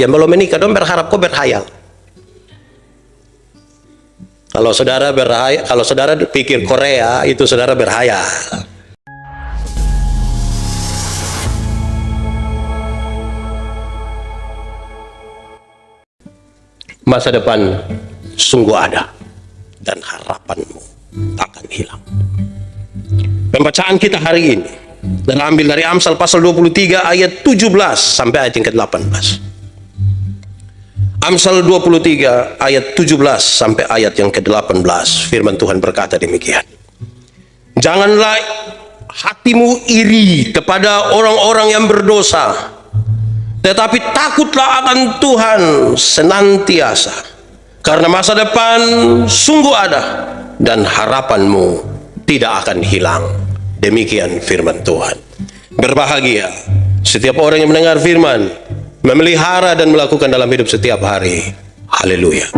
Yang belum menikah dong berharap kok berhayal. Kalau saudara berhayal, kalau saudara pikir Korea itu saudara berhayal. Masa depan sungguh ada dan harapanmu takkan hilang. Pembacaan kita hari ini terambil dari Amsal pasal 23 ayat 17 sampai ayat yang ke-18. Amsal 23 ayat 17 sampai ayat yang ke-18. Firman Tuhan berkata demikian. Janganlah hatimu iri kepada orang-orang yang berdosa, tetapi takutlah akan Tuhan senantiasa, karena masa depan sungguh ada dan harapanmu tidak akan hilang. Demikian firman Tuhan. Berbahagia setiap orang yang mendengar firman, memelihara dan melakukan dalam hidup setiap hari. Haleluya.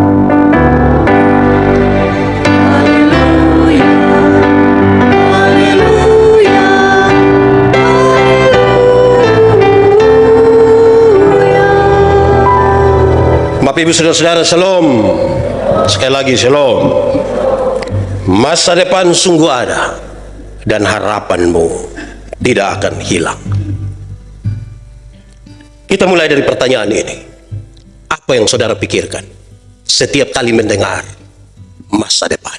Bapak Ibu Saudara-saudara, shalom. Sekali lagi shalom. Masa depan sungguh ada dan harapanmu tidak akan hilang. Kita mulai dari pertanyaan ini. Apa yang saudara pikirkan setiap kali mendengar masa depan?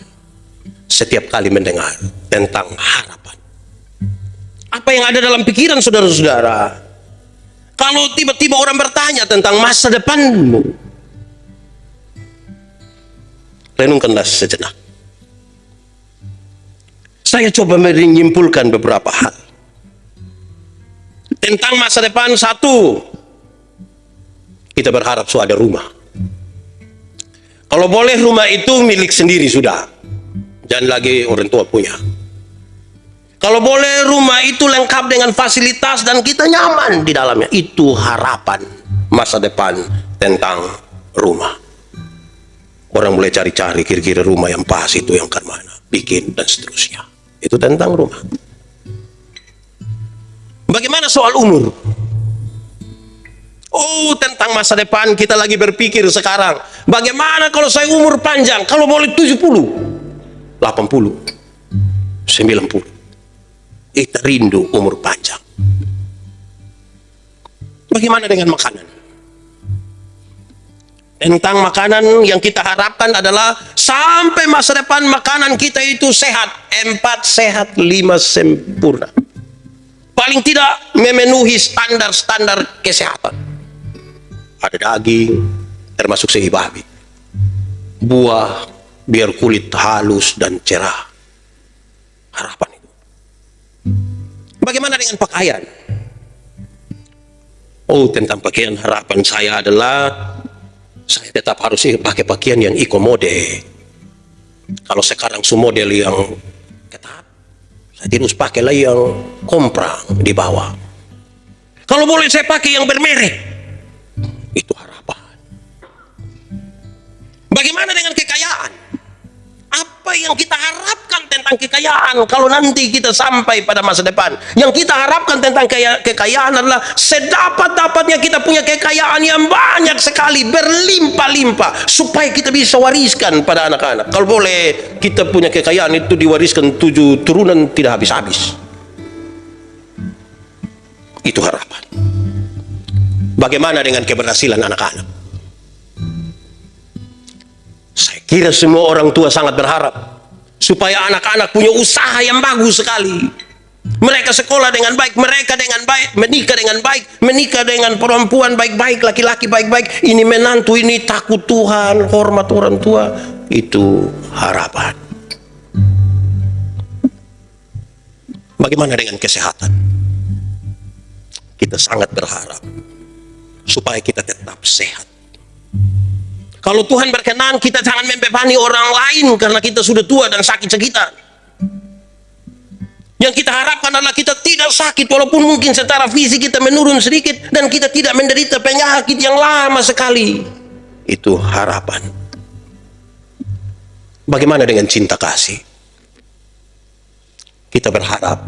Setiap kali mendengar tentang harapan? Apa yang ada dalam pikiran saudara-saudara kalau tiba-tiba orang bertanya tentang masa depanmu? Renungkanlah sejenak. Saya coba menyimpulkan beberapa hal tentang masa depan. Satu, kita berharap ada rumah. Kalau boleh rumah itu milik sendiri sudah, jangan lagi orang tua punya. Kalau boleh rumah itu lengkap dengan fasilitas dan kita nyaman di dalamnya. Itu harapan masa depan tentang rumah. Orang mulai cari-cari kira-kira rumah yang pas itu yang kan mana, bikin dan seterusnya. Itu tentang rumah. Bagaimana soal umur? Oh, tentang masa depan kita lagi berpikir sekarang. Bagaimana kalau saya umur panjang? Kalau boleh 70, 80, 90. Kita rindu umur panjang. Bagaimana dengan makanan? Tentang makanan yang kita harapkan adalah sampai masa depan makanan kita itu sehat. 4 sehat, 5 sempurna. Paling tidak memenuhi standar-standar kesehatan. Ada daging, termasuk sehi babi. Buah, biar kulit halus dan cerah. Harapan itu. Bagaimana dengan pakaian? Oh, tentang pakaian harapan saya adalah saya tetap harus pakai pakaian yang eco-mode. Kalau sekarang model yang ketat, saya terus pakailah yang komprang di bawah. Kalau boleh saya pakai yang bermerek. Itu harapan. Bagaimana dengan kekayaan? Apa yang kita harapkan tentang kekayaan kalau nanti kita sampai pada masa depan? Yang kita harapkan tentang kekayaan adalah sedapat-dapatnya kita punya kekayaan yang banyak sekali, berlimpah-limpah, supaya kita bisa wariskan pada anak-anak. Kalau boleh kita punya kekayaan itu diwariskan 7 turunan tidak habis-habis. Itu harapan. Bagaimana dengan keberhasilan anak-anak? Saya kira semua orang tua sangat berharap supaya anak-anak punya usaha yang bagus sekali. Mereka sekolah dengan baik, mereka dengan baik, menikah dengan baik, menikah dengan perempuan baik-baik, laki-laki baik-baik. Ini menantu, ini takut Tuhan, hormat orang tua. Itu harapan. Bagaimana dengan kesehatan? Kita sangat berharap supaya kita tetap sehat. Kalau Tuhan berkenan, kita jangan membebani orang lain karena kita sudah tua dan sakit-sakitan. Yang kita harapkan adalah kita tidak sakit, walaupun mungkin secara fisik kita menurun sedikit, dan kita tidak menderita penyakit yang lama sekali. Itu harapan. Bagaimana dengan cinta kasih? Kita berharap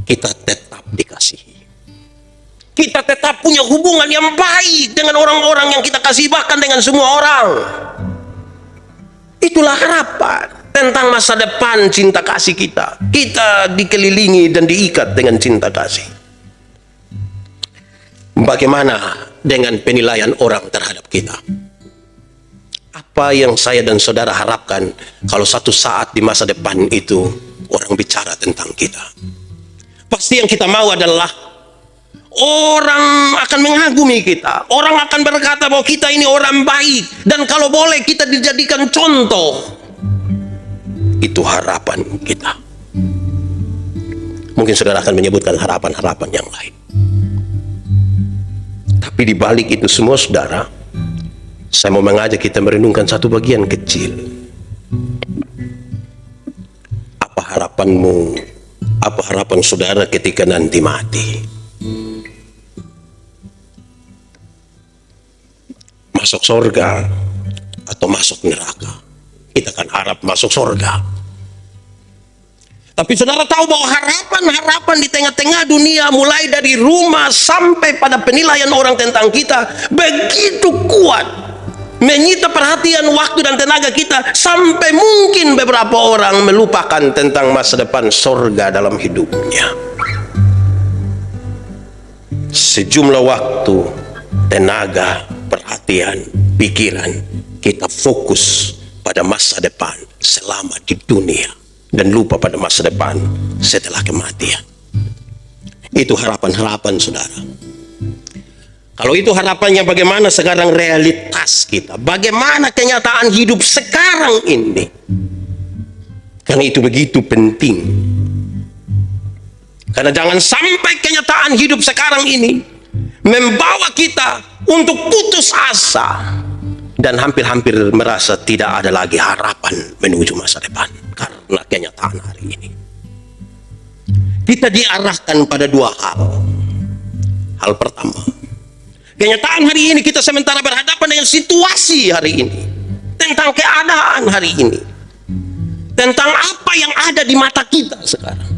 kita tetap dikasihi. Kita tetap punya hubungan yang baik dengan orang-orang yang kita kasih, bahkan dengan semua orang. Itulah harapan tentang masa depan cinta kasih kita. Kita dikelilingi dan diikat dengan cinta kasih. Bagaimana dengan penilaian orang terhadap kita? Apa yang saya dan saudara harapkan kalau satu saat di masa depan itu orang bicara tentang kita? Pasti yang kita mau adalah orang akan mengagumi kita. Orang akan berkata bahwa kita ini orang baik. Dan kalau boleh kita dijadikan contoh. Itu harapan kita. Mungkin saudara akan menyebutkan harapan-harapan yang lain. Tapi di balik itu semua, saudara, saya mau mengajak kita merenungkan satu bagian kecil. Apa harapanmu? Apa harapan saudara ketika nanti mati? Masuk surga atau masuk neraka? Kita kan harap masuk surga. Tapi saudara tahu bahwa harapan-harapan di tengah-tengah dunia, mulai dari rumah sampai pada penilaian orang tentang kita, begitu kuat, menyita perhatian, waktu dan tenaga kita, sampai mungkin beberapa orang melupakan tentang masa depan surga dalam hidupnya. Sejumlah waktu, tenaga, perhatian, pikiran kita fokus pada masa depan selama di dunia dan lupa pada masa depan setelah kematian. Itu harapan-harapan saudara. Kalau itu harapannya, bagaimana sekarang realitas kita? Bagaimana kenyataan hidup sekarang ini? Karena itu begitu penting. Karena jangan sampai kenyataan hidup sekarang ini membawa kita untuk putus asa dan hampir-hampir merasa tidak ada lagi harapan menuju masa depan karena kenyataan hari ini. Kita diarahkan pada dua hal. Hal pertama, kenyataan hari ini kita sementara berhadapan dengan situasi hari ini, tentang keadaan hari ini, tentang apa yang ada di mata kita sekarang.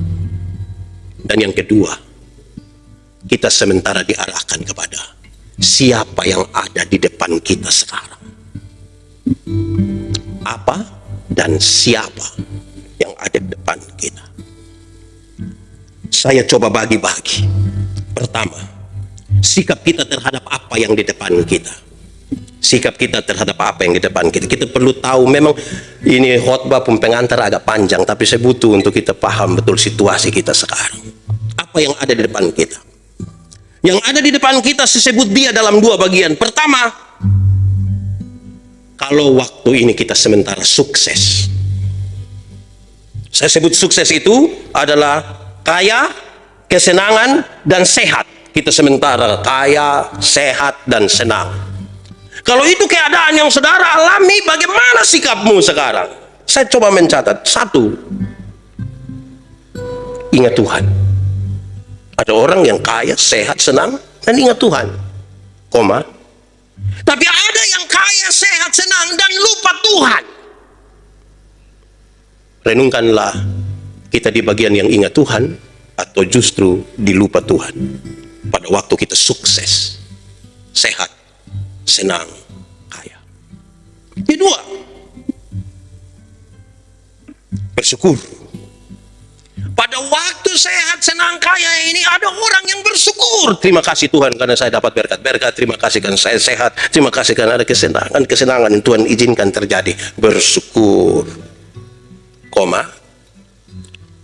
Dan yang kedua, kita sementara diarahkan kepada siapa yang ada di depan kita sekarang. Apa dan siapa yang ada di depan kita. Saya coba bagi-bagi. Pertama, sikap kita terhadap apa yang di depan kita. Sikap kita terhadap apa yang di depan kita. Kita perlu tahu, memang ini khotbah pengantar agak panjang, tapi saya butuh untuk kita paham betul situasi kita sekarang. Apa yang ada di depan kita. Yang ada di depan kita, saya sebut dia dalam dua bagian. Pertama, kalau waktu ini kita sementara sukses. Saya sebut sukses itu adalah kaya, kesenangan, dan sehat. Kita sementara kaya, sehat, dan senang. Kalau itu keadaan yang saudara alami, bagaimana sikapmu sekarang? Saya coba mencatat. Satu, ingat Tuhan. Ada orang yang kaya, sehat, senang, dan ingat Tuhan. Koma. Tapi ada yang kaya, sehat, senang, dan lupa Tuhan. Renungkanlah, kita di bagian yang ingat Tuhan, atau justru dilupa Tuhan. Pada waktu kita sukses, sehat, senang, kaya. Kedua, bersyukur. Pada waktu sehat, senang, kaya ini ada orang yang bersyukur. Terima kasih Tuhan karena saya dapat berkat-berkat. Terima kasih karena saya sehat. Terima kasih karena ada kesenangan yang Tuhan izinkan terjadi. Bersyukur. Koma.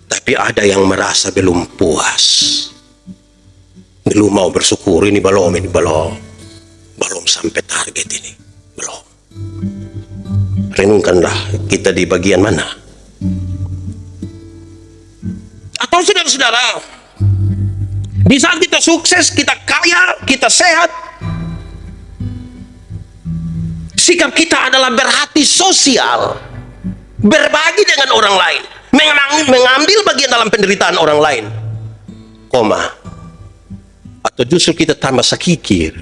Tapi ada yang merasa belum puas. Belum mau bersyukur. Ini belum. Belum sampai target ini. Belum. Renungkanlah, kita di bagian mana? Atau saudara-saudara, di saat kita sukses, kita kaya, kita sehat, sikap kita adalah berhati sosial, berbagi dengan orang lain, mengambil bagian dalam penderitaan orang lain, koma. Atau justru kita tambah sakikir.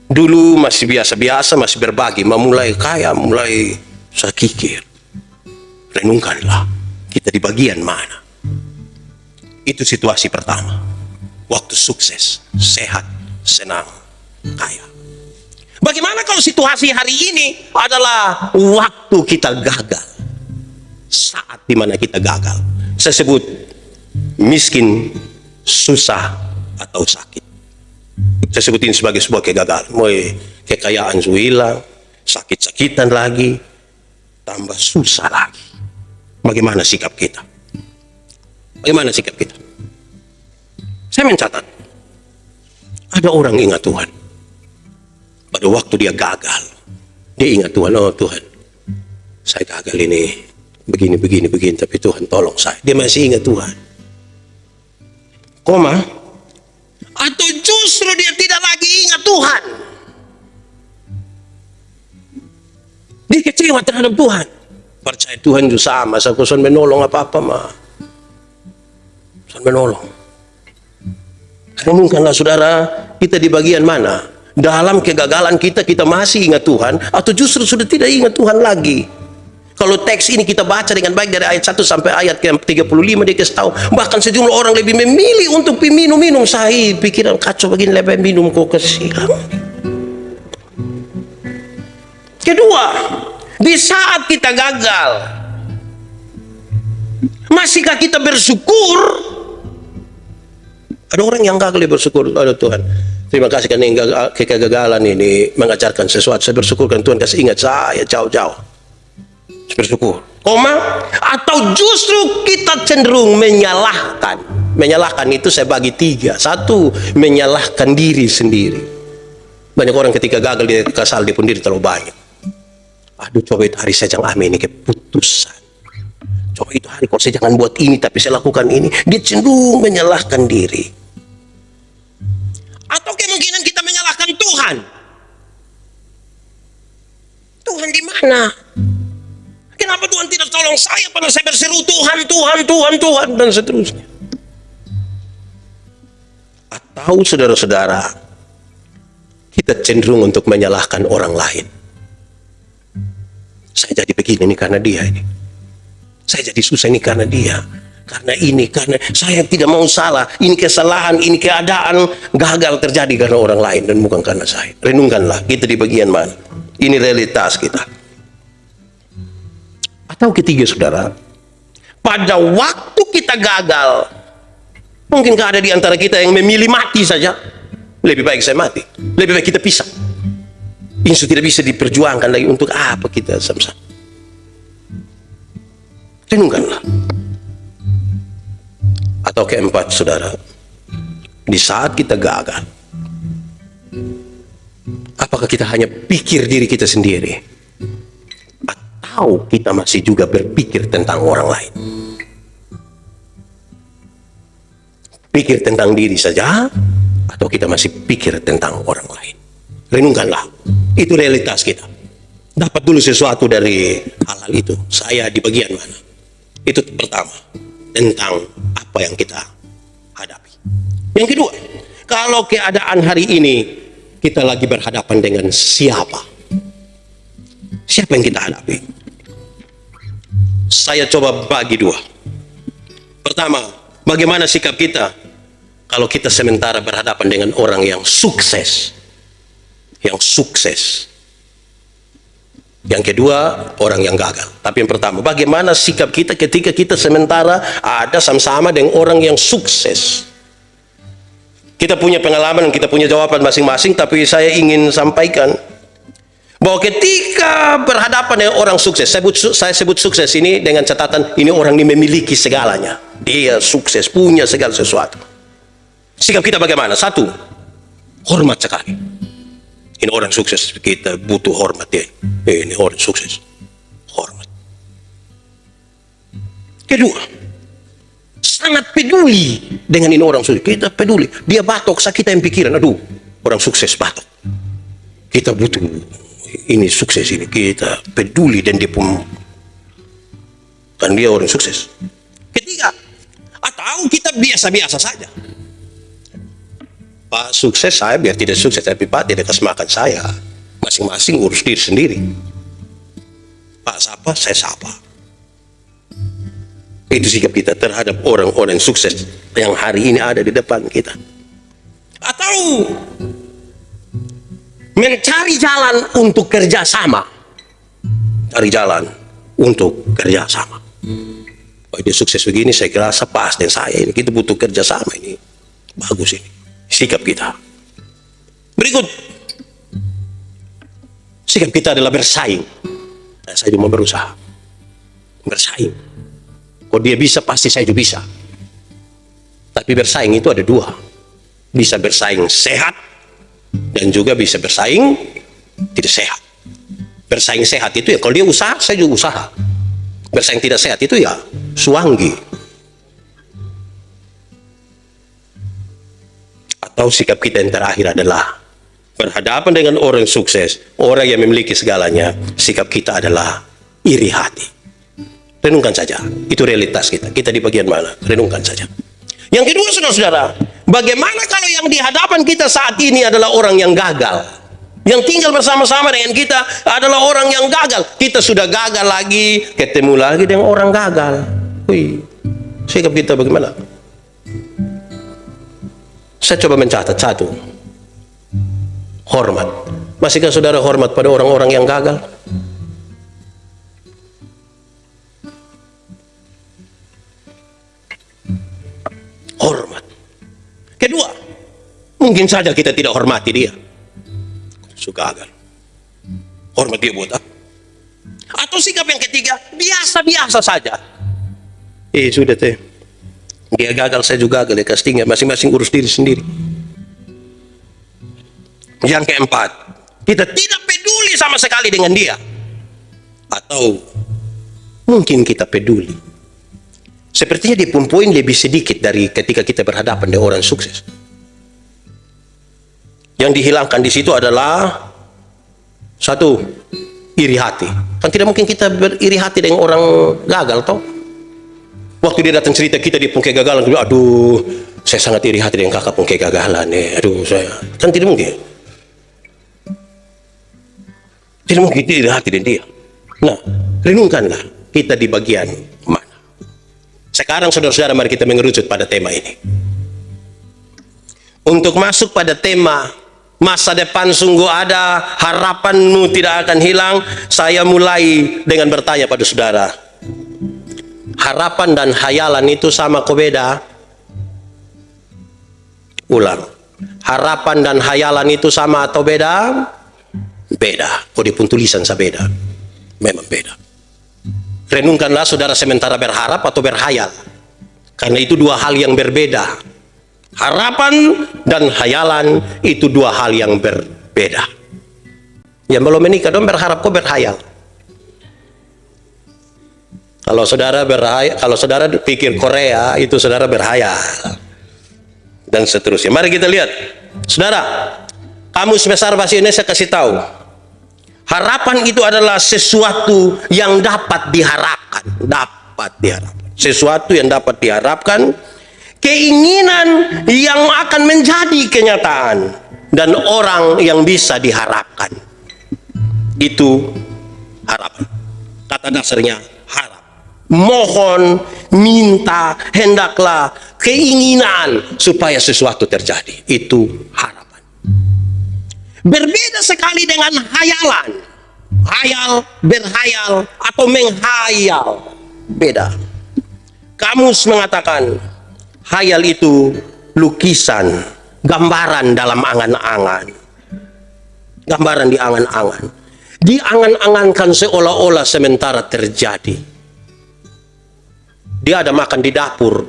Dulu masih biasa-biasa, masih berbagi, memulai kaya, mulai sakikir. Renungkanlah, kita di bagian mana? Itu situasi pertama. waktu sukses, sehat, senang, kaya. Bagaimana kalau situasi hari ini adalah waktu kita gagal, saat dimana kita gagal? Saya sebut miskin, susah, atau sakit. Saya sebut ini sebagai sebuah kegagalan. Kekayaan sudah hilang, sakit-sakitan lagi, tambah susah lagi. Bagaimana sikap kita? Bagaimana sikap kita? Saya mencatat, ada orang ingat Tuhan. Pada waktu dia gagal, dia ingat Tuhan. Oh Tuhan, saya gagal ini, begini, tapi Tuhan tolong saya. Dia masih ingat Tuhan. Atau justru dia tidak lagi ingat Tuhan. Dia kecewa terhadap Tuhan. Percaya Tuhan itu sama, saya kusan menolong apa-apa mah. Kusan menolong. Renungkanlah saudara, kita di bagian mana? Dalam kegagalan kita masih ingat Tuhan, atau justru sudah tidak ingat Tuhan lagi? Kalau teks ini kita baca dengan baik dari ayat 1 sampai ayat ke-35, dia kasih tahu, bahkan sejumlah orang lebih memilih untuk minum saya. Pikiran kacau begini, lebih minum kok kesilang. Kedua, di saat kita gagal, masihkah kita bersyukur? Ada orang yang gagal dia bersyukur. Aduh Tuhan, terima kasih karena kegagalan ini mengajarkan sesuatu. Saya bersyukur kan Tuhan kasih ingat saya jauh-jauh. Saya bersyukur. Atau justru kita cenderung menyalahkan. Menyalahkan itu saya bagi 3. 1, menyalahkan diri sendiri. Banyak orang ketika gagal dia kesal, dia pun diri terlalu banyak. Aduh coba itu hari saya jangan ini keputusan. Coba itu hari kalau saya jangan buat ini tapi saya lakukan ini. Dia cenderung menyalahkan diri. Atau kemungkinan kita menyalahkan Tuhan. Tuhan di mana? Kenapa Tuhan tidak tolong saya pada saya berseru Tuhan dan seterusnya. Atau saudara-saudara, kita cenderung untuk menyalahkan orang lain. Saya jadi begini ini karena dia ini. Saya jadi susah ini karena dia. Karena saya tidak mau salah. Ini kesalahan, ini keadaan gagal terjadi karena orang lain dan bukan karena saya. Renungkanlah kita di bagian mana. Ini realitas kita. Atau ketiga saudara, pada waktu kita gagal, mungkinkah ada di antara kita yang memilih mati saja? Lebih baik saya mati. Lebih baik kita pisah. Ini sudah tidak bisa diperjuangkan lagi, untuk apa kita sama-sama? Renungkanlah. Atau keempat saudara, di saat kita gagal, apakah kita hanya pikir diri kita sendiri, atau kita masih juga berpikir tentang orang lain? Pikir tentang diri saja, atau kita masih pikir tentang orang lain? Renungkanlah. Itu realitas kita. Dapat dulu sesuatu dari hal-hal itu. Saya di bagian mana? Itu pertama, tentang apa yang kita hadapi. Yang kedua, kalau keadaan hari ini kita lagi berhadapan dengan siapa? Siapa yang kita hadapi? Saya coba bagi 2. Pertama, bagaimana sikap kita kalau kita sementara berhadapan dengan orang yang sukses? Yang sukses. Yang kedua, orang yang gagal. Tapi yang pertama, bagaimana sikap kita ketika kita sementara ada sama-sama dengan orang yang sukses? Kita punya pengalaman, kita punya jawaban masing-masing, tapi saya ingin sampaikan bahwa ketika berhadapan dengan orang sukses, saya sebut sukses ini dengan catatan, ini orang ini memiliki segalanya. Dia sukses, punya segala sesuatu. Sikap kita bagaimana? 1, hormat sekali. Ini orang sukses, kita butuh hormat ya. Ini orang sukses, hormat. Kedua, sangat peduli dengan ini orang sukses. Kita peduli. Dia batuk, kita yang pikiran, aduh, orang sukses batuk. Kita butuh ini sukses ini. Kita peduli dan dia pun kan dia orang sukses. Ketiga, atau kita biasa-biasa saja. Pak sukses, saya biar tidak sukses, tapi Pak tidak kasih makan saya. Masing-masing urus diri sendiri. Pak sapa, saya sapa. Itu sikap kita terhadap orang-orang sukses yang hari ini ada di depan kita. Atau mencari jalan untuk kerjasama. Cari jalan untuk kerjasama. Oh, dia sukses begini, saya kira sepas dengan saya ini. Kita butuh kerjasama ini. Bagus ini. Sikap kita. Berikut. Sikap kita adalah bersaing. Nah, saya cuma berusaha. Bersaing. Kalau dia bisa, pasti saya juga bisa. Tapi bersaing itu ada dua. Bisa bersaing sehat, dan juga bisa bersaing tidak sehat. Bersaing sehat itu ya kalau dia usaha, saya juga usaha. Bersaing tidak sehat itu ya suanggi. Atau sikap kita yang terakhir adalah berhadapan dengan orang sukses, orang yang memiliki segalanya, sikap kita adalah iri hati. Renungkan saja, itu realitas kita. Kita di bagian mana? Renungkan saja. Yang kedua, saudara-saudara, bagaimana kalau yang di hadapan kita saat ini adalah orang yang gagal? Yang tinggal bersama-sama dengan kita adalah orang yang gagal. Kita sudah gagal lagi, ketemu lagi dengan orang gagal. Wih, sikap kita bagaimana? Saya coba mencatat satu. Hormat. Masihkah saudara hormat pada orang-orang yang gagal? Hormat. Kedua, mungkin saja kita tidak hormati dia. Suka gagal. Hormat dia buat apa? Atau sikap yang ketiga, biasa-biasa saja. Sudah teh. Dia gagal, saya juga gagal. Castingnya masing-masing urus diri sendiri. Yang keempat, kita tidak peduli sama sekali dengan dia. Atau mungkin kita peduli. Sepertinya dia pun poin lebih sedikit dari ketika kita berhadapan dengan orang sukses. Yang dihilangkan di situ adalah satu, iri hati. Kan tidak mungkin kita beriri hati dengan orang gagal, toh? Waktu dia datang cerita kita di pun kegagalan, aduh, saya sangat iri hati dengan kakak pun kegagalan. Aduh, saya kan tidak mungkin. Tidak mungkin kita iri hati dengan dia. Nah, renungkanlah kita di bagian mana. Sekarang saudara-saudara, mari kita mengerucut pada tema ini. Untuk masuk pada tema masa depan sungguh ada, harapanmu tidak akan hilang, saya mulai dengan bertanya pada saudara. Harapan dan hayalan itu sama atau beda? Ulang. Harapan dan hayalan itu sama atau beda? Beda. Kok di pun tulisan saya beda? Memang beda. Renungkanlah saudara sementara berharap atau berhayal. Karena itu dua hal yang berbeda. Harapan dan hayalan itu dua hal yang berbeda. Yang belum menikah dong berharap kok berhayal. Kalau saudara berhayal, kalau saudara pikir Korea itu saudara berhayal. Dan seterusnya. Mari kita lihat. Saudara, Kamus Besar Bahasa Indonesia kasih tahu. Harapan itu adalah sesuatu yang dapat diharapkan. Dapat diharapkan. Sesuatu yang dapat diharapkan. Keinginan yang akan menjadi kenyataan. Dan orang yang bisa diharapkan. Itu harapan. Kata dasarnya harap. Mohon, minta, hendaklah, keinginan supaya sesuatu terjadi. Itu harapan. Berbeda sekali dengan hayalan. Hayal, berhayal, atau menghayal. Beda. Kamus mengatakan, hayal itu lukisan, gambaran dalam angan-angan. Gambaran di angan-angan. Diangan-angankan seolah-olah sementara terjadi. Dia ada makan di dapur,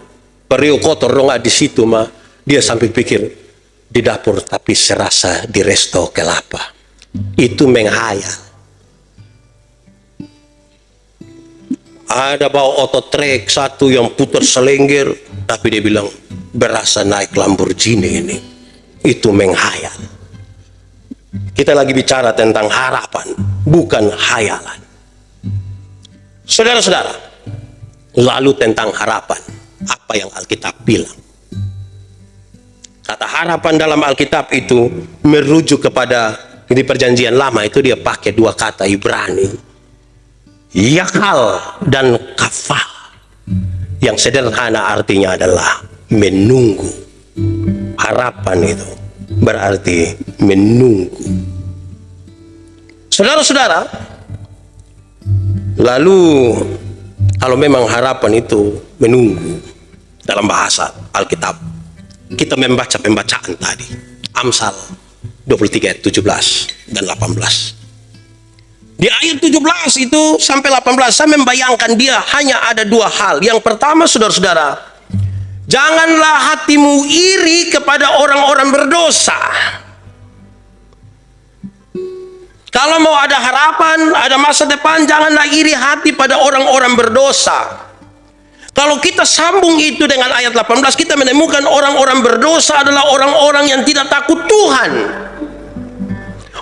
periuk kotor dong di situ mah. Dia sampai pikir, di dapur tapi serasa di resto kelapa. Itu menghayal. Ada bawa otot trek satu yang putar selengger, tapi dia bilang berasa naik Lamborghini ini. Itu menghayal. Kita lagi bicara tentang harapan, bukan hayalan. Saudara-saudara, lalu tentang harapan, apa yang Alkitab bilang? Kata harapan dalam Alkitab itu merujuk kepada di perjanjian lama itu dia pakai dua kata Ibrani. Yakal dan kafal. Yang sederhana artinya adalah menunggu. Harapan itu berarti menunggu. Saudara-saudara, lalu kalau memang harapan itu menunggu, dalam bahasa Alkitab kita membaca pembacaan tadi, Amsal 23 ayat 17 dan 18. Di ayat 17 itu sampai 18 saya membayangkan dia hanya ada dua hal. Yang pertama, saudara-saudara, janganlah hatimu iri kepada orang-orang berdosa. Kalau mau ada harapan, ada masa depan, janganlah iri hati pada orang-orang berdosa. Kalau kita sambung itu dengan ayat 18, kita menemukan orang-orang berdosa adalah orang-orang yang tidak takut Tuhan.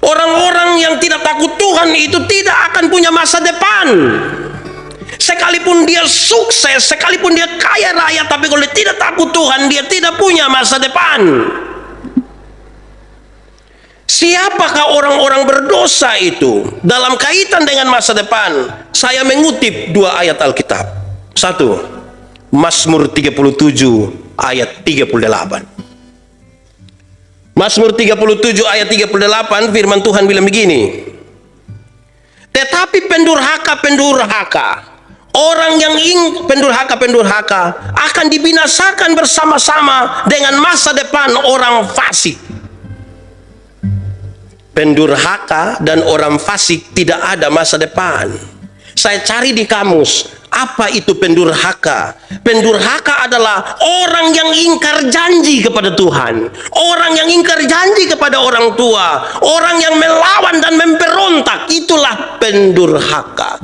Orang-orang yang tidak takut Tuhan itu tidak akan punya masa depan. Sekalipun dia sukses, sekalipun dia kaya raya, tapi kalau dia tidak takut Tuhan, dia tidak punya masa depan. Siapakah orang-orang berdosa itu dalam kaitan dengan masa depan? Saya mengutip dua ayat Alkitab. Satu, Mazmur 37 ayat 38. Mazmur 37 ayat 38, firman Tuhan bilang begini. Tetapi pendurhaka, orang yang pendurhaka akan dibinasakan bersama-sama dengan masa depan orang fasik. Pendurhaka dan orang fasik tidak ada masa depan. Saya cari di kamus, apa itu pendurhaka? Pendurhaka adalah orang yang ingkar janji kepada Tuhan, orang yang ingkar janji kepada orang tua, orang yang melawan dan memberontak. Itulah pendurhaka.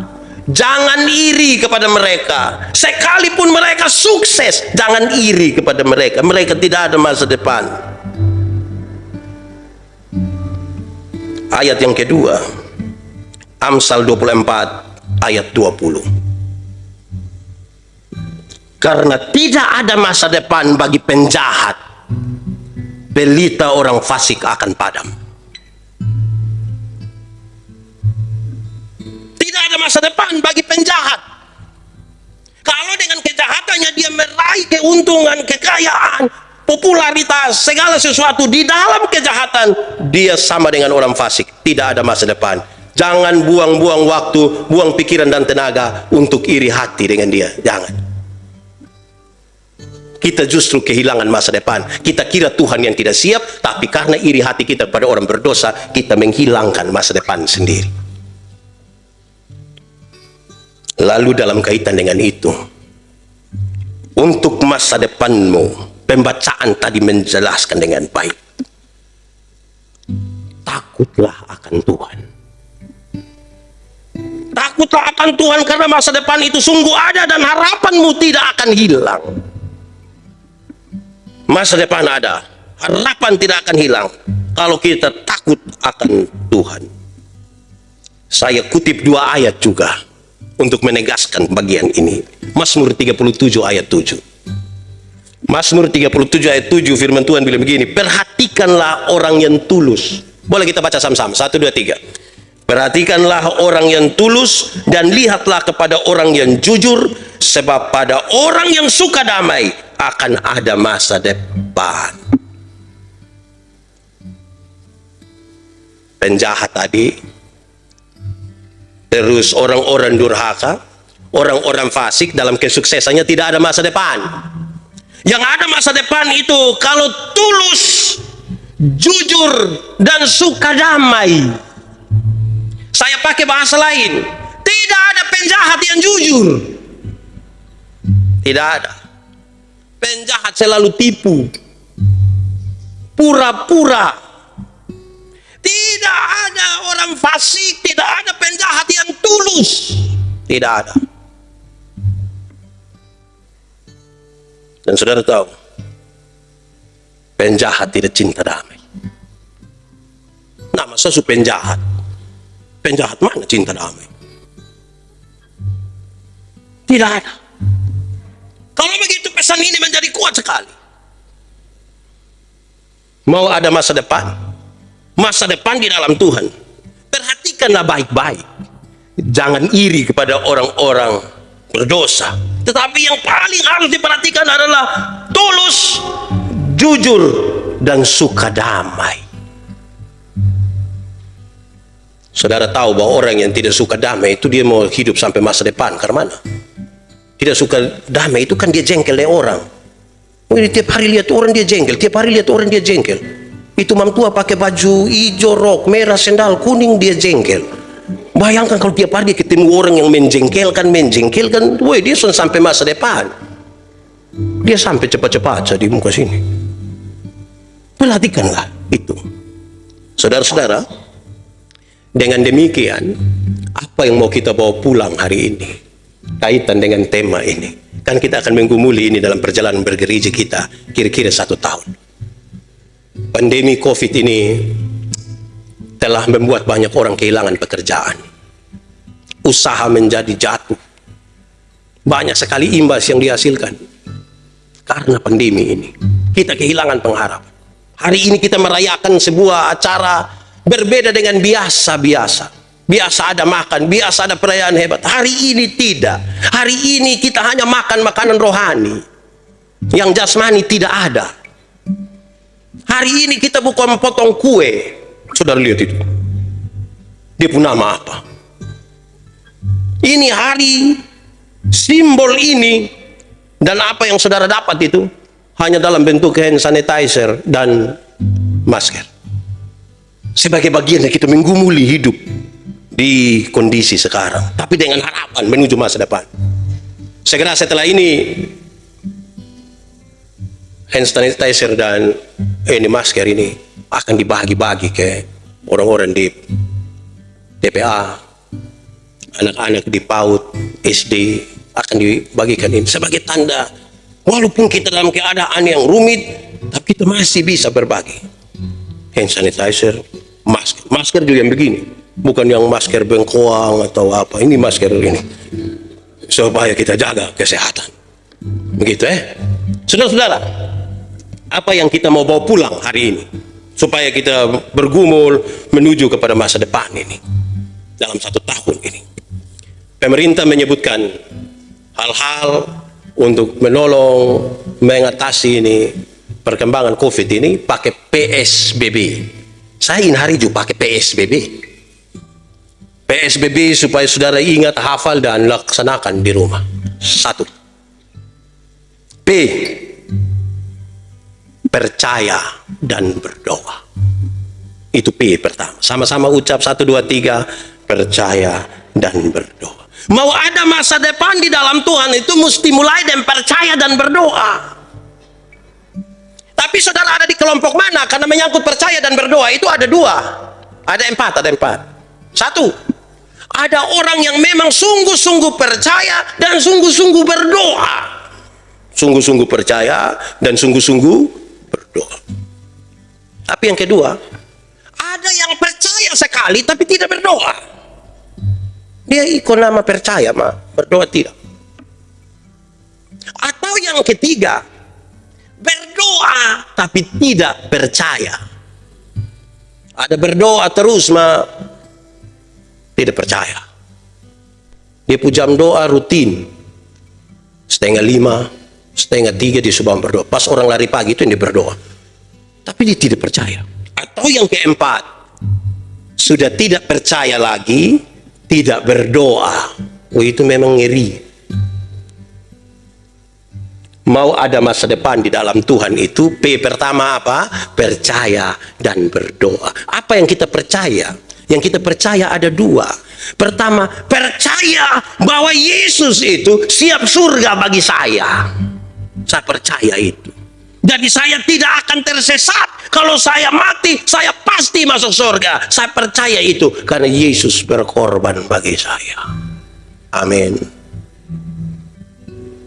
Jangan iri kepada mereka. Sekalipun mereka sukses, jangan iri kepada mereka. Mereka tidak ada masa depan. Ayat yang kedua, Amsal 24 ayat 20. Karena tidak ada masa depan bagi penjahat, pelita orang fasik akan padam. Tidak ada masa depan bagi penjahat. Kalau dengan kejahatannya dia meraih keuntungan, kekayaan, popularitas, segala sesuatu di dalam kejahatan, dia sama dengan orang fasik. Tidak ada masa depan. Jangan buang-buang waktu, buang pikiran dan tenaga untuk iri hati dengan dia. Jangan. Kita justru kehilangan masa depan. Kita kira Tuhan yang tidak siap, tapi karena iri hati kita pada orang berdosa, kita menghilangkan masa depan sendiri. Lalu dalam kaitan dengan itu, untuk masa depanmu, pembacaan tadi menjelaskan dengan baik. Takutlah akan Tuhan. Takutlah akan Tuhan karena masa depan itu sungguh ada dan harapanmu tidak akan hilang. Masa depan ada, harapan tidak akan hilang kalau kita takut akan Tuhan. Saya kutip dua ayat juga untuk menegaskan bagian ini. Mazmur 37 ayat 7. Mazmur 37 ayat 7, firman Tuhan bilang begini, perhatikanlah orang yang tulus. Boleh kita baca sama-sama, 1, 2, 3. Perhatikanlah orang yang tulus dan lihatlah kepada orang yang jujur, sebab pada orang yang suka damai akan ada masa depan. Penjahat tadi, terus orang-orang durhaka, orang-orang fasik dalam kesuksesannya tidak ada masa depan. Yang ada masa depan itu kalau tulus, jujur, dan suka damai. Saya pakai bahasa lain, tidak ada penjahat yang jujur. Tidak ada. Penjahat selalu tipu, pura-pura. Tidak ada orang fasik, tidak ada penjahat yang tulus. Tidak ada. Dan saudara tahu, penjahat tidak cinta damai. Nah, masa su penjahat? Penjahat mana cinta damai? Tidak ada. Kalau begitu pesan ini menjadi kuat sekali. Mau ada masa depan? Masa depan di dalam Tuhan. Perhatikanlah baik-baik. Jangan iri kepada orang-orang berdosa. Tetapi yang paling harus diperhatikan adalah tulus, jujur, dan suka damai. Saudara tahu bahwa orang yang tidak suka damai itu dia mau hidup sampai masa depan. Karena mana? Tidak suka damai itu kan dia jengkel dengan orang. Tiap hari lihat orang dia jengkel, tiap hari lihat orang dia jengkel. Itu mam tua pakai baju hijau, rok merah, sendal kuning, dia jengkel. Bayangkan kalau tiap hari dia ketemu orang yang menjengkelkan, woi dia sudah sampai masa depan. Dia sampai cepat-cepat di muka sini. Perhatikanlah itu. Saudara-saudara, dengan demikian, apa yang mau kita bawa pulang hari ini? Kaitan dengan tema ini. Kan kita akan menggumuli ini dalam perjalanan bergereja kita kira-kira 1 tahun. Pandemi COVID ini telah membuat banyak orang kehilangan pekerjaan. Usaha menjadi jatuh. Banyak sekali imbas yang dihasilkan karena pandemi ini. Kita kehilangan pengharapan. Hari ini kita merayakan sebuah acara berbeda dengan biasa-biasa. Biasa ada makan, biasa ada perayaan hebat. Hari ini tidak. Hari ini kita hanya makan makanan rohani. Yang jasmani tidak ada. Hari ini kita bukan potong kue. Saudara lihat itu. Dia punya nama apa? Ini hari simbol ini dan apa yang saudara dapat itu hanya dalam bentuk hand sanitizer dan masker. Sebagai bagian dari kita menggumuli hidup di kondisi sekarang, tapi dengan harapan menuju masa depan. Segera setelah ini hand sanitizer dan ini masker ini akan dibagi-bagi ke orang-orang di TPA, anak-anak di PAUD, SD akan dibagikan ini sebagai tanda walaupun kita dalam keadaan yang rumit, tapi kita masih bisa berbagi. Hand sanitizer, masker juga yang begini, bukan yang masker bengkoang atau apa. Ini masker ini supaya kita jaga kesehatan. Begitu saudara-saudara. Apa yang kita mau bawa pulang hari ini supaya kita bergumul menuju kepada masa depan ini dalam 1 tahun ini? Pemerintah menyebutkan hal-hal untuk menolong mengatasi ini perkembangan COVID ini pakai PSBB. Saya ingin hari juga pakai PSBB. PSBB supaya saudara ingat, hafal, dan laksanakan di rumah. 1. P. Percaya dan berdoa. Itu P pertama. Sama-sama ucap 1, 2, 3. Percaya dan berdoa. Mau ada masa depan di dalam Tuhan itu mesti mulai dengan percaya dan berdoa. Tapi saudara ada di kelompok mana? Karena menyangkut percaya dan berdoa itu ada 2. Ada 4. 1. Ada orang yang memang sungguh-sungguh percaya dan sungguh-sungguh berdoa. Sungguh-sungguh percaya dan sungguh-sungguh berdoa. Tapi yang kedua, ada yang percaya sekali tapi tidak berdoa. Dia ikut nama percaya, berdoa tidak. Atau yang ketiga, berdoa tapi tidak percaya. Ada berdoa terus, tidak percaya. Dia jam doa rutin. 4:30, 2:30 dia sudah berdoa. Pas orang lari pagi itu dia berdoa. Tapi dia tidak percaya. Atau yang keempat, sudah tidak percaya lagi, tidak berdoa. Itu memang ngeri. Mau ada masa depan di dalam Tuhan itu, P pertama apa? Percaya dan berdoa. Apa yang kita percaya? Yang kita percaya ada 2. Pertama, percaya bahwa Yesus itu siap surga bagi saya. Saya percaya itu. Jadi saya tidak akan tersesat. Kalau saya mati, saya pasti masuk surga. Saya percaya itu karena Yesus berkorban bagi saya. Amin.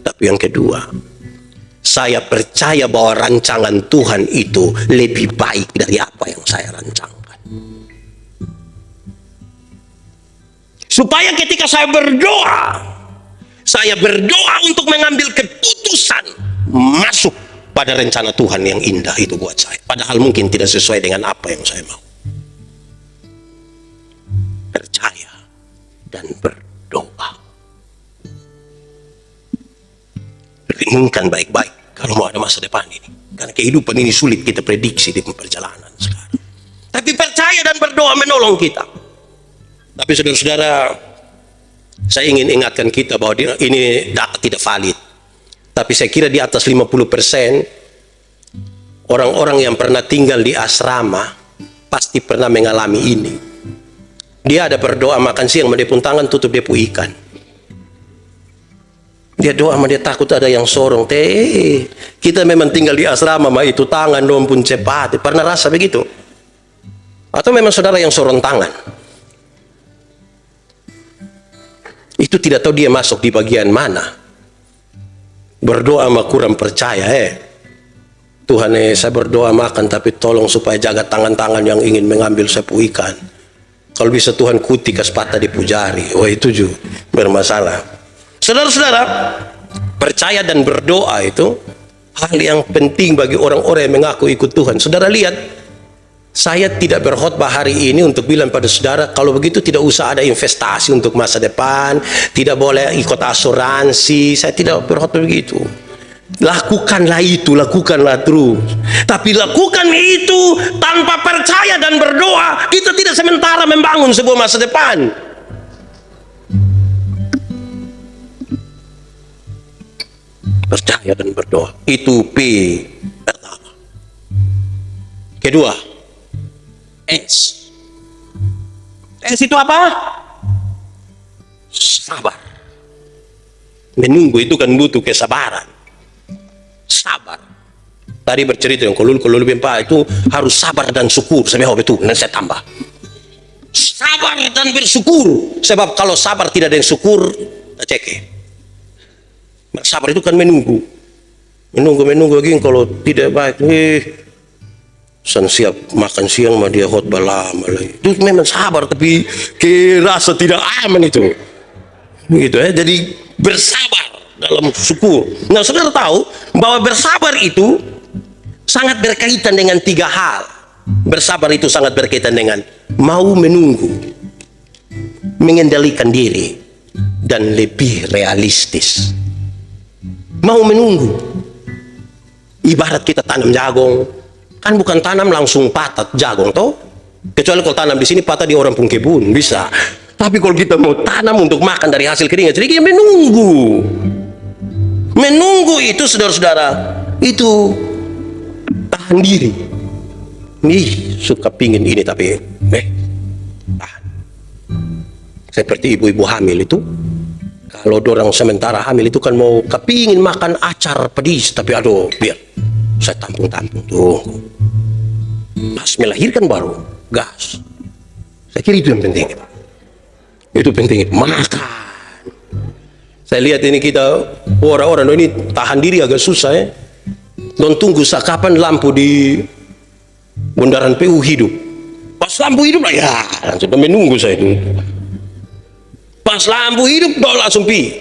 Tapi yang kedua, saya percaya bahwa rancangan Tuhan itu lebih baik dari apa yang saya rancangkan. Supaya ketika saya berdoa untuk mengambil keputusan masuk pada rencana Tuhan yang indah itu buat saya. Padahal mungkin tidak sesuai dengan apa yang saya mau. Percaya dan berdoa. Renungkan baik-baik kalau mau ada masa depan ini. Karena kehidupan ini sulit kita prediksi di perjalanan sekarang. Tapi percaya dan berdoa menolong kita. Tapi saudara-saudara, saya ingin ingatkan kita bahwa ini data tidak valid. Tapi saya kira di atas 50% orang-orang yang pernah tinggal di asrama pasti pernah mengalami ini. Dia ada berdoa makan siang, dia pun tangan tutup dia pun ikan. Dia doa sama dia takut ada yang sorong. Kita memang tinggal di asrama, itu tangan dong pun cepat. Pernah rasa begitu? Atau memang saudara yang sorong tangan? Itu tidak tahu dia masuk di bagian mana. Berdoa sama kurang percaya. Tuhan, saya berdoa makan, tapi tolong supaya jaga tangan-tangan yang ingin mengambil sapu ikan. Kalau bisa Tuhan kutikas patah di pujari. Itu juga bermasalah. Saudara-saudara, percaya dan berdoa itu hal yang penting bagi orang-orang yang mengaku ikut Tuhan. Saudara lihat, saya tidak berkhotbah hari ini untuk bilang pada saudara, kalau begitu tidak usah ada investasi untuk masa depan, tidak boleh ikut asuransi. Saya tidak berkhotbah begitu. Lakukanlah itu, lakukanlah terus. Tapi lakukan itu tanpa percaya dan berdoa, kita tidak sementara membangun sebuah masa depan. Percaya dan berdoa. Itu P pertama. Kedua, S. S itu apa? Sabar. Menunggu itu kan butuh kesabaran. Sabar. Tadi bercerita yang kolul bempa itu harus sabar dan syukur. Sebab itu nanti saya tambah. Sabar dan bersyukur. Sebab kalau sabar tidak ada yang syukur, tak cek. Sabar itu kan menunggu lagi. Kalau tidak baik, siap makan siang mah dia khotbah lama lagi. Itu memang sabar, tapi rasa tidak aman itu. Gitu ya. Jadi bersabar dalam syukur. Nah, saudara tahu bahwa bersabar itu sangat berkaitan dengan 3 hal. Bersabar itu sangat berkaitan dengan mau menunggu, mengendalikan diri, dan lebih realistis. Mau menunggu. Ibarat kita tanam jagung, kan bukan tanam langsung patah jagung toh. Kecuali kalau tanam di sini patah di orang pun kebun bisa. Tapi kalau kita mau tanam untuk makan dari hasil keringat, jadi kita menunggu. Menunggu itu saudara-saudara, itu tahan diri. Nih suka pingin ini tapi tahan. Seperti ibu-ibu hamil itu. Kalau dorang sementara hamil itu kan mau kepingin makan acar pedis, tapi aduh biar saya tampung-tampung tuh. Pas melahirkan baru gas. Saya kira itu yang penting. Itu penting, makan. Saya lihat ini kita orang-orang ini tahan diri agak susah ya. Don tunggu kapan lampu di bundaran PU hidup. Pas lampu hidup lah ya, langsung menunggu saya itu. Pas lampu hidup, langsung pi.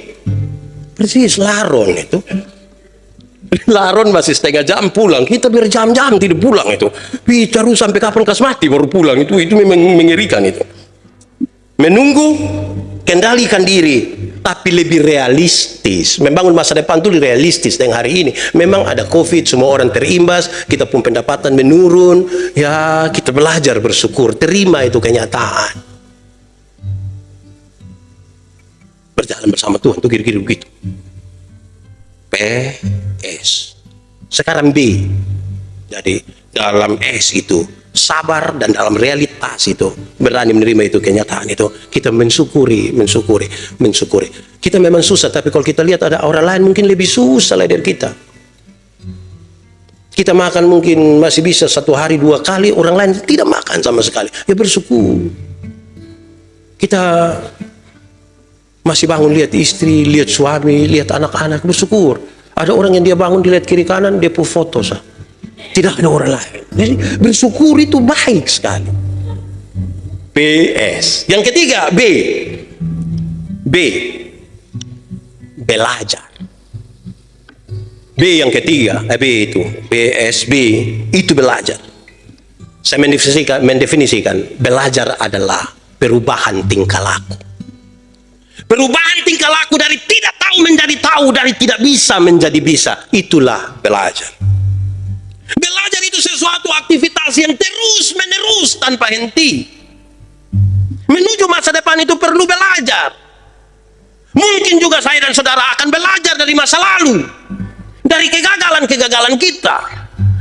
Persis laron itu. Laron masih setengah jam pulang. Kita biar jam-jam tidak pulang itu. Bicara sampai kapan kas mati baru pulang. Itu memang mengerikan itu. Menunggu, kendalikan diri. Tapi lebih realistis. Membangun masa depan itu realistis. Dan hari ini memang ada COVID, semua orang terimbas. Kita pun pendapatan menurun. Ya kita belajar bersyukur. Terima itu kenyataan. Berjalan bersama Tuhan itu kira-kira begitu. PS. Sekarang B. Jadi dalam S itu sabar, dan dalam realitas itu berani menerima itu kenyataan itu. Kita mensyukuri. Kita memang susah, tapi kalau kita lihat ada orang lain mungkin lebih susah dari kita. Kita makan mungkin masih bisa 1 hari 2 kali, orang lain tidak makan sama sekali. Ya bersyukur. Kita masih bangun lihat istri, lihat suami, lihat anak-anak, bersyukur. Ada orang yang dia bangun dilihat kiri kanan, dia pun foto sah. Tidak ada orang lain. Jadi bersyukur itu baik sekali. PS. Yang ketiga B. Belajar. B yang ketiga, B itu BSB itu belajar. Saya mendefinisikan belajar adalah perubahan tingkah laku. Perubahan tingkah laku dari tidak tahu menjadi tahu, dari tidak bisa menjadi bisa. Itulah belajar. Belajar itu sesuatu aktivitas yang terus menerus tanpa henti. Menuju masa depan itu perlu belajar. Mungkin juga saya dan saudara akan belajar dari masa lalu, dari kegagalan-kegagalan kita,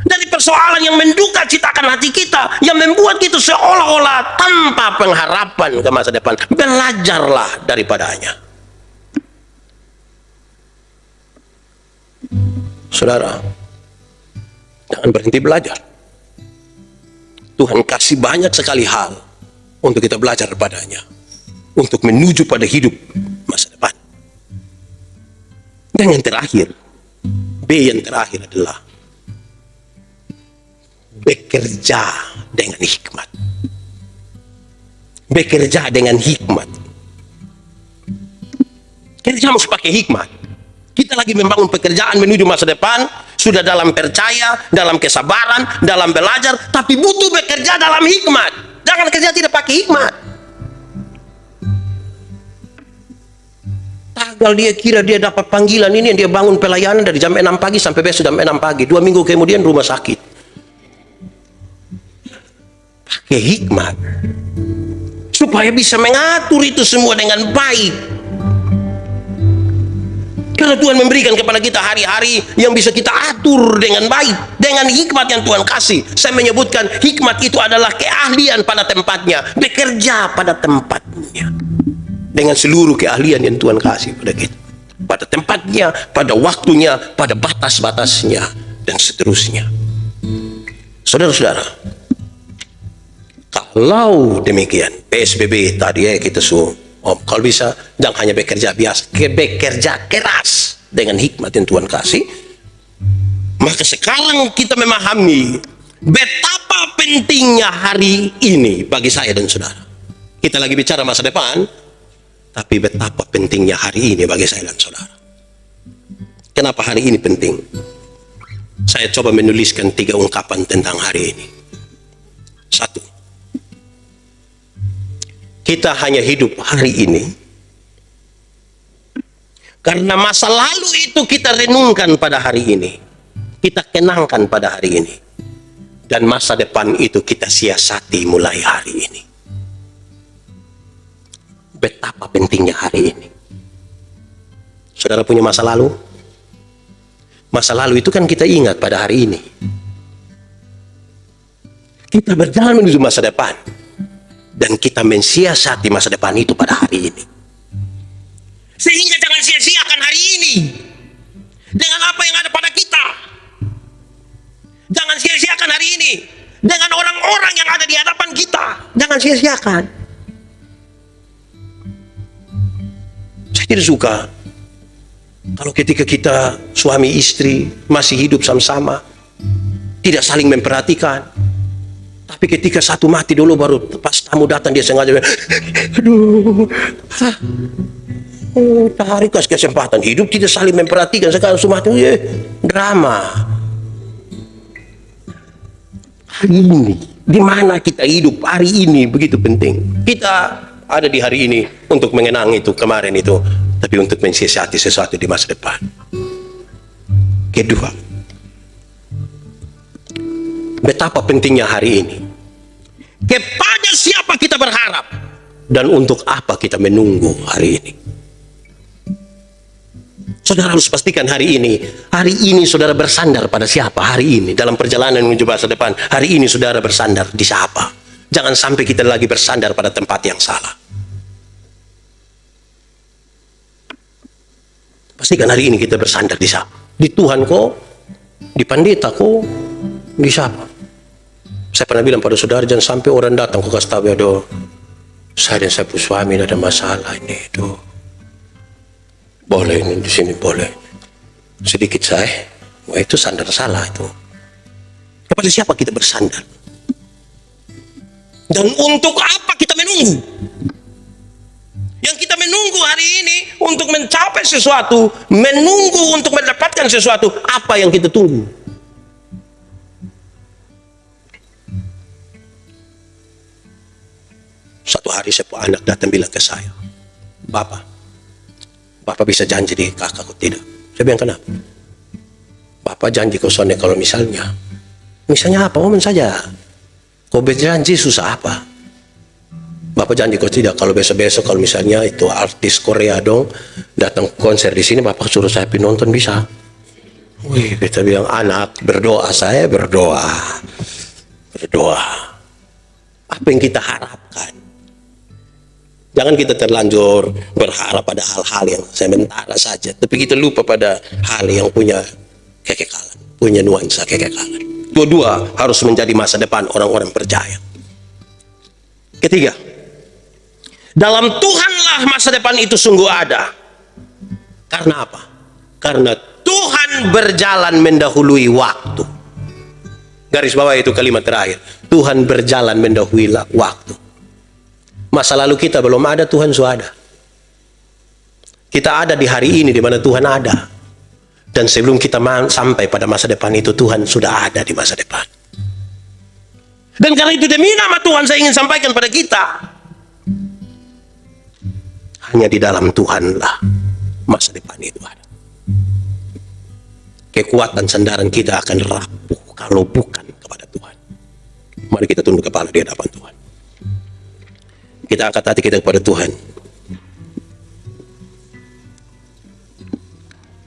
dari persoalan yang menduka citakan hati kita, yang membuat kita seolah-olah tanpa pengharapan ke masa depan. Belajarlah daripadanya. Saudara, jangan berhenti belajar. Tuhan kasih banyak sekali hal untuk kita belajar padanya, untuk menuju pada hidup masa depan. Dan yang terakhir, B yang terakhir adalah bekerja dengan hikmat. Bekerja dengan hikmat. Kita harus pakai hikmat. Kita lagi membangun pekerjaan menuju masa depan, sudah dalam percaya, dalam kesabaran, dalam belajar, tapi butuh bekerja dalam hikmat. Jangan kerja tidak pakai hikmat. Tagal dia kira dia dapat panggilan ini, dia bangun pelayanan dari jam 6 pagi sampai besok jam 6 pagi. 2 minggu kemudian rumah sakit. Pakai hikmat. Supaya bisa mengatur itu semua dengan baik. Karena Tuhan memberikan kepada kita hari-hari yang bisa kita atur dengan baik, dengan hikmat yang Tuhan kasih. Saya menyebutkan hikmat itu adalah keahlian pada tempatnya, bekerja pada tempatnya, dengan seluruh keahlian yang Tuhan kasih pada kita, pada tempatnya, pada waktunya, pada batas-batasnya, dan seterusnya. Saudara-saudara, kalau demikian PSBB tadi kita suruh, kalau bisa jangan hanya bekerja biasa, bekerja keras dengan hikmat yang Tuhan kasih. Maka sekarang kita memahami betapa pentingnya hari ini bagi saya dan saudara. Kita lagi bicara masa depan, tapi betapa pentingnya hari ini bagi saya dan saudara. Kenapa hari ini penting? Saya coba menuliskan 3 ungkapan tentang hari ini. 1, kita hanya hidup hari ini karena masa lalu itu kita renungkan pada hari ini, kita kenangkan pada hari ini, dan masa depan itu kita siasati mulai hari ini. Betapa pentingnya hari ini. Saudara punya masa lalu? Masa lalu itu kan kita ingat pada hari ini. Kita berjalan menuju masa depan, dan kita mensiasati masa depan itu pada hari ini. Sehingga jangan sia-siakan hari ini dengan apa yang ada pada kita. Jangan sia-siakan hari ini dengan orang-orang yang ada di hadapan kita. Jangan sia-siakan. Saya tidak suka kalau ketika kita suami istri masih hidup sama-sama, tidak saling memperhatikan. Tapi ketika satu mati dulu, baru pas tamu datang dia sengaja, aduh, tarik kesempatan hidup, tidak saling memperhatikan. Sekarang semua itu drama. Hari ini, di mana kita hidup hari ini begitu penting. Kita ada di hari ini untuk mengenang itu kemarin itu, tapi untuk mensiasati sesuatu di masa depan. Kedua, betapa pentingnya hari ini. Kepada siapa kita berharap dan untuk apa kita menunggu hari ini. Saudara harus pastikan hari ini saudara bersandar pada siapa hari ini dalam perjalanan menuju masa depan. Hari ini saudara bersandar di siapa. Jangan sampai kita lagi bersandar pada tempat yang salah. Pastikan hari ini kita bersandar di siapa. Di Tuhan kok, di pendeta kok, di siapa. Saya pernah bilang pada saudara, jangan sampai orang datang ke kasih tahu, aduh, saya dan saya punya suami ada masalah ini, itu boleh ini di sini boleh sedikit saya, wah itu sandar salah itu. Kepada siapa kita bersandar? Dan untuk apa kita menunggu? Yang kita menunggu hari ini untuk mencapai sesuatu, menunggu untuk mendapatkan sesuatu, apa yang kita tunggu? Satu hari sebuah anak datang bilang ke saya, Bapak bisa janji di kakakku? Tidak. Saya bilang, kenapa? Bapak janji ke Sonnya kalau misalnya Misalnya apa? Momen saja. Kau berjanji susah apa? Bapak janji kau tidak, kalau besok-besok kalau misalnya itu artis Korea dong datang konser di sini, Bapak suruh saya pergi nonton, bisa? Wih, kita bilang, anak berdoa, saya berdoa. Apa yang kita harapkan? Jangan kita terlanjur berharap pada hal-hal yang sementara saja, tapi kita lupa pada hal yang punya kekekalan, punya nuansa kekekalan. Dua-dua harus menjadi masa depan orang-orang percaya. Ketiga, dalam Tuhanlah masa depan itu sungguh ada. Karena apa? Karena Tuhan berjalan mendahului waktu. Garis bawah itu kalimat terakhir. Tuhan berjalan mendahului waktu. Masa lalu kita belum ada, Tuhan sudah ada. Kita ada di hari ini di mana Tuhan ada. Dan sebelum kita sampai pada masa depan itu, Tuhan sudah ada di masa depan. Dan karena itu demi nama Tuhan saya ingin sampaikan pada kita, hanya di dalam Tuhanlah masa depan itu ada. Kekuatan sandaran kita akan rapuh kalau bukan kepada Tuhan. Mari kita tunduk kepala di hadapan Tuhan. Kita angkat hati kita kepada Tuhan.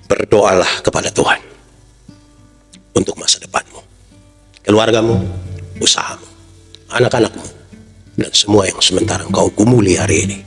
Berdoalah kepada Tuhan untuk masa depanmu, keluargamu, usahamu, anak-anakmu, dan semua yang sementara engkau gumuli hari ini.